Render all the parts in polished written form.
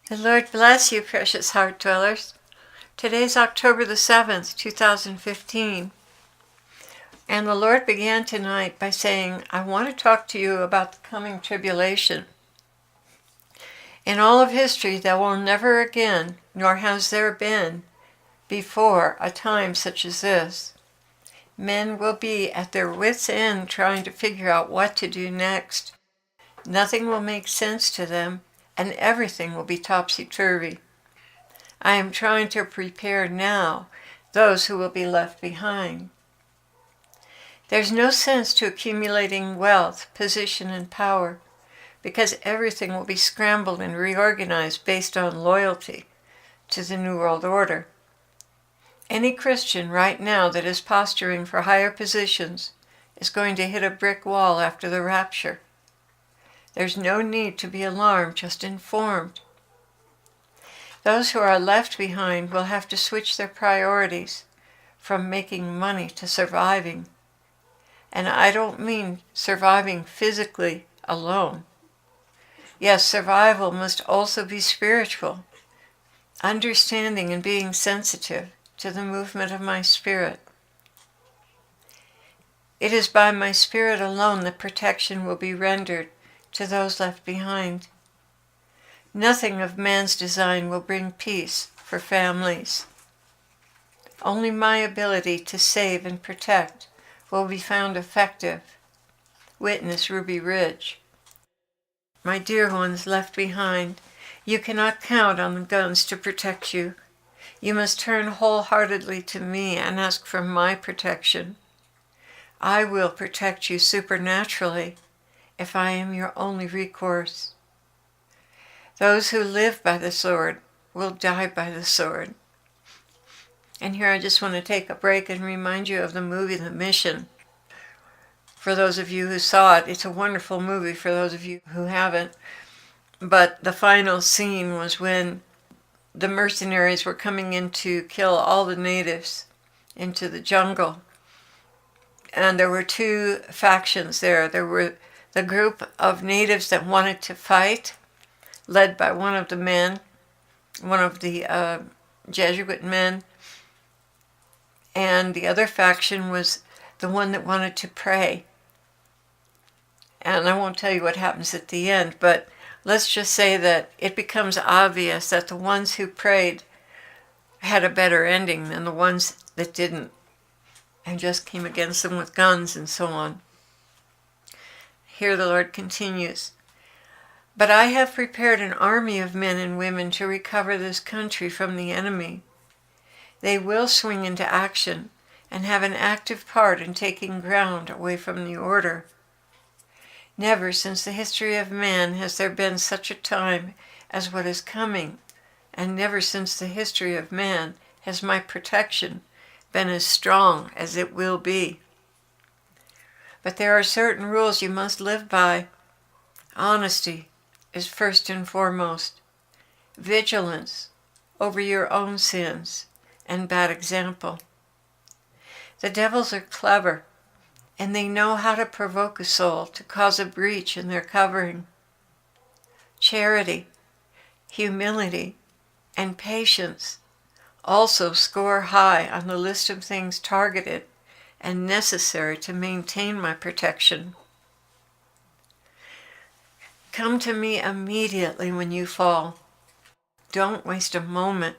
The Lord bless you, precious heart dwellers. Today's October the 7th, 2015. And the Lord began tonight by saying, I want to talk to you about the coming tribulation. In all of history, there will never again, nor has there been before, a time such as this. Men will be at their wits' end trying to figure out what to do next. Nothing will make sense to them, and everything will be topsy-turvy. I am trying to prepare now those who will be left behind. There's no sense to accumulating wealth, position, and power, because everything will be scrambled and reorganized based on loyalty to the New World Order. Any Christian right now that is posturing for higher positions is going to hit a brick wall after the rapture. There's no need to be alarmed, just informed. Those who are left behind will have to switch their priorities from making money to surviving. And I don't mean surviving physically alone. Yes, survival must also be spiritual, understanding and being sensitive to the movement of my spirit. It is by my spirit alone that protection will be rendered to those left behind. Nothing of man's design will bring peace for families. Only my ability to save and protect will be found effective. Witness Ruby Ridge. My dear ones left behind, you cannot count on the guns to protect you. You must turn wholeheartedly to me and ask for my protection. I will protect you supernaturally if I am your only recourse. Those who live by the sword will die by the sword. And here I just want to take a break and remind you of the movie The Mission. For those of you who saw it, it's a wonderful movie for those of you who haven't. But the final scene was when the mercenaries were coming in to kill all the natives into the jungle. And there were two factions there. There were the group of natives that wanted to fight, led by one of the men, one of the Jesuit men. And the other faction was the one that wanted to pray. And I won't tell you what happens at the end, but let's just say that it becomes obvious that the ones who prayed had a better ending than the ones that didn't, and just came against them with guns and so on. Here the Lord continues, but I have prepared an army of men and women to recover this country from the enemy. They will swing into action and have an active part in taking ground away from the order. Never since the history of man has there been such a time as what is coming, and never since the history of man has my protection been as strong as it will be. But there are certain rules you must live by. Honesty is first and foremost. Vigilance over your own sins and bad example. The devils are clever, and they know how to provoke a soul to cause a breach in their covering. Charity, humility, and patience also score high on the list of things targeted and necessary to maintain my protection. Come to me immediately when you fall. Don't waste a moment.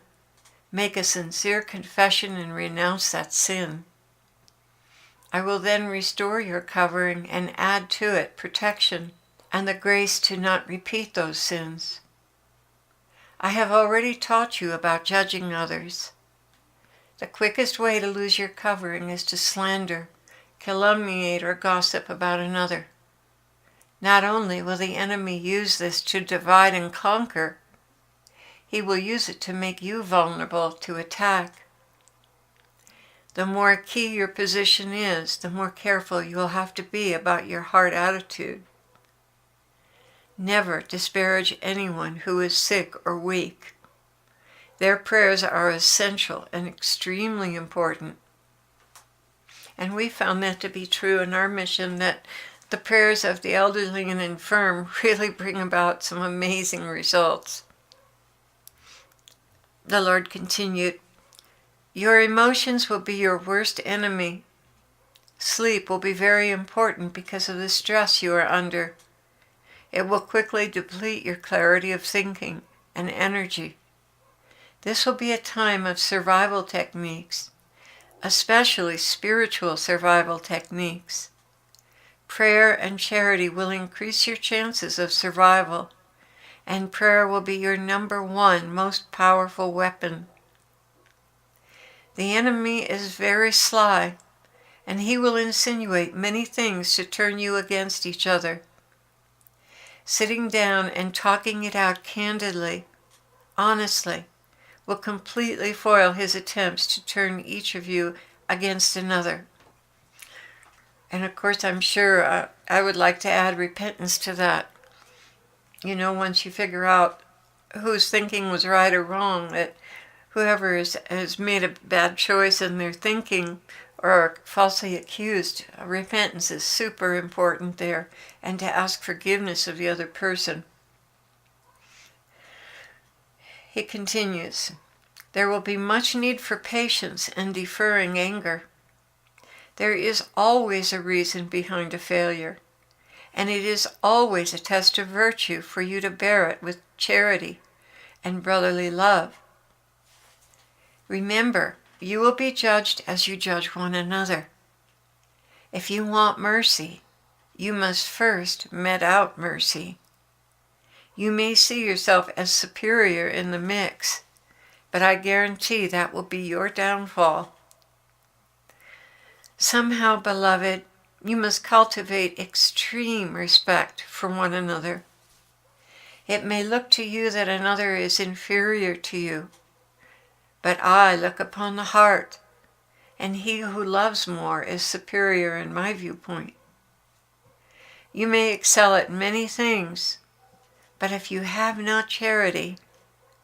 Make a sincere confession and renounce that sin. I will then restore your covering and add to it protection and the grace to not repeat those sins. I have already taught you about judging others. The quickest way to lose your covering is to slander, calumniate, or gossip about another. Not only will the enemy use this to divide and conquer, he will use it to make you vulnerable to attack. The more key your position is, the more careful you will have to be about your heart attitude. Never disparage anyone who is sick or weak. Their prayers are essential and extremely important. And we found that to be true in our mission, that the prayers of the elderly and infirm really bring about some amazing results. The Lord continued, your emotions will be your worst enemy. Sleep will be very important because of the stress you are under. It will quickly deplete your clarity of thinking and energy. This will be a time of survival techniques, especially spiritual survival techniques. Prayer and charity will increase your chances of survival, and prayer will be your number one most powerful weapon. The enemy is very sly, and he will insinuate many things to turn you against each other. Sitting down and talking it out candidly, honestly, will completely foil his attempts to turn each of you against another. And of course, I'm sure I would like to add repentance to that. Once you figure out whose thinking was right or wrong, that whoever has made a bad choice in their thinking or are falsely accused, repentance is super important there, and to ask forgiveness of the other person. He continues, there will be much need for patience and deferring anger. There is always a reason behind a failure, and it is always a test of virtue for you to bear it with charity and brotherly love. Remember, you will be judged as you judge one another. If you want mercy, you must first met out mercy. You may see yourself as superior in the mix, but I guarantee that will be your downfall. Somehow, beloved, you must cultivate extreme respect for one another. It may look to you that another is inferior to you, but I look upon the heart, and he who loves more is superior in my viewpoint. You may excel at many things, but if you have not charity,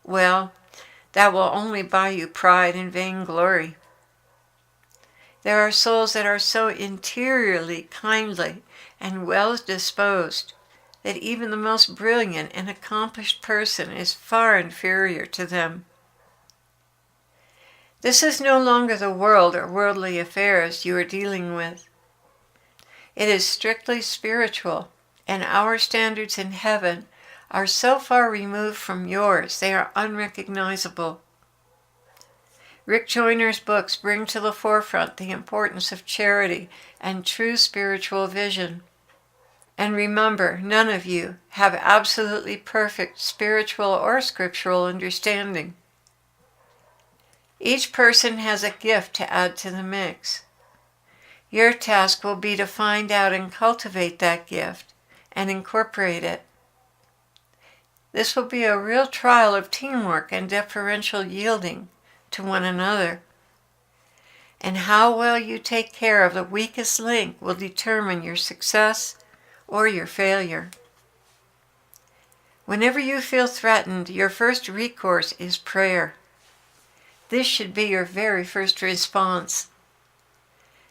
well, that will only buy you pride and vainglory. There are souls that are so interiorly kindly and well disposed that even the most brilliant and accomplished person is far inferior to them. This is no longer the world or worldly affairs you are dealing with. It is strictly spiritual, and our standards in heaven are so far removed from yours they are unrecognizable. Rick Joyner's books bring to the forefront the importance of charity and true spiritual vision. And remember, none of you have absolutely perfect spiritual or scriptural understanding. Each person has a gift to add to the mix. Your task will be to find out and cultivate that gift and incorporate it. This will be a real trial of teamwork and deferential yielding to one another. And how well you take care of the weakest link will determine your success or your failure. Whenever you feel threatened, your first recourse is prayer. This should be your very first response.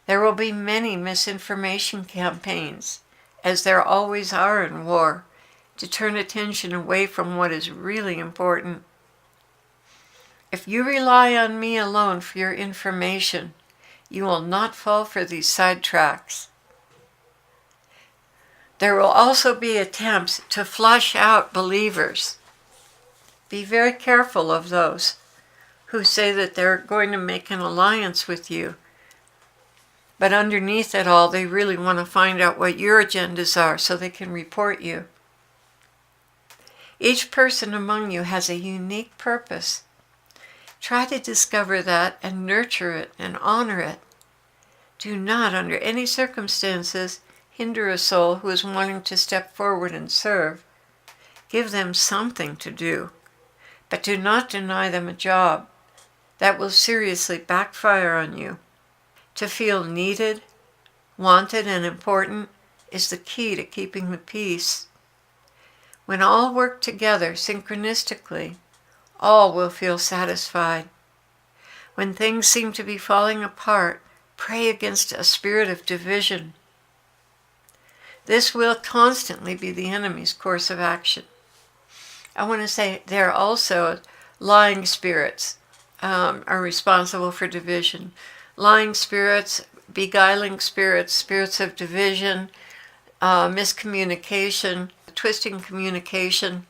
There will be many misinformation campaigns, as there always are in war, to turn attention away from what is really important. If you rely on me alone for your information, you will not fall for these sidetracks. There will also be attempts to flush out believers. Be very careful of those who say that they're going to make an alliance with you, but underneath it all, they really want to find out what your agendas are so they can report you. Each person among you has a unique purpose. Try to discover that and nurture it and honor it. Do not, under any circumstances, hinder a soul who is wanting to step forward and serve. Give them something to do, but do not deny them a job. That will seriously backfire on you. To feel needed, wanted, and important is the key to keeping the peace. When all work together synchronistically, all will feel satisfied. When things seem to be falling apart, pray against a spirit of division. This will constantly be the enemy's course of action. I want to say there also Lying spirits are responsible for division. Lying spirits, beguiling spirits, spirits of division, miscommunication, twisting communication,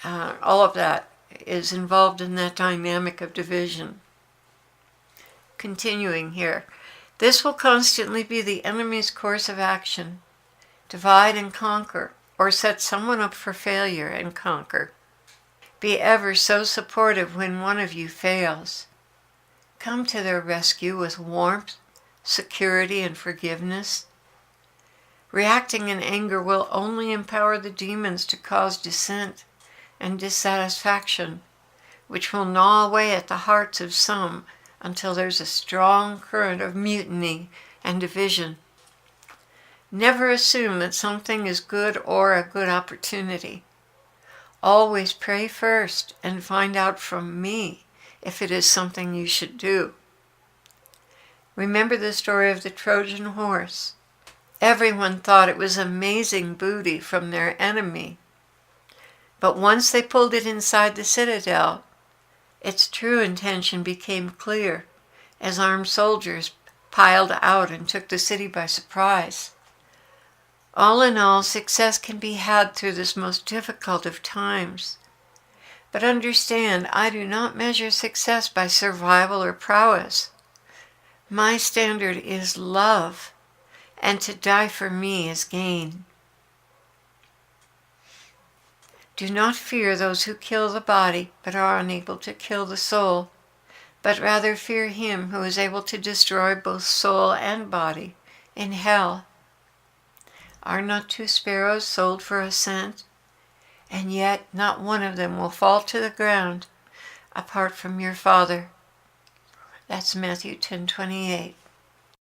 all of that is involved in that dynamic of division. Continuing here, this will constantly be the enemy's course of action. Divide and conquer, or set someone up for failure and conquer. Be ever so supportive when one of you fails. Come to their rescue with warmth, security, and forgiveness. Reacting in anger will only empower the demons to cause dissent and dissatisfaction, which will gnaw away at the hearts of some until there's a strong current of mutiny and division. Never assume that something is good or a good opportunity. Always pray first and find out from me if it is something you should do. Remember the story of the Trojan horse. Everyone thought it was amazing booty from their enemy. But once they pulled it inside the citadel, its true intention became clear as armed soldiers piled out and took the city by surprise. All in all, success can be had through this most difficult of times. But understand, I do not measure success by survival or prowess. My standard is love, and to die for me is gain. Do not fear those who kill the body, but are unable to kill the soul, but rather fear him who is able to destroy both soul and body in hell. Are not 2 sparrows sold for a cent? And yet not one of them will fall to the ground apart from your Father. That's Matthew 10:28.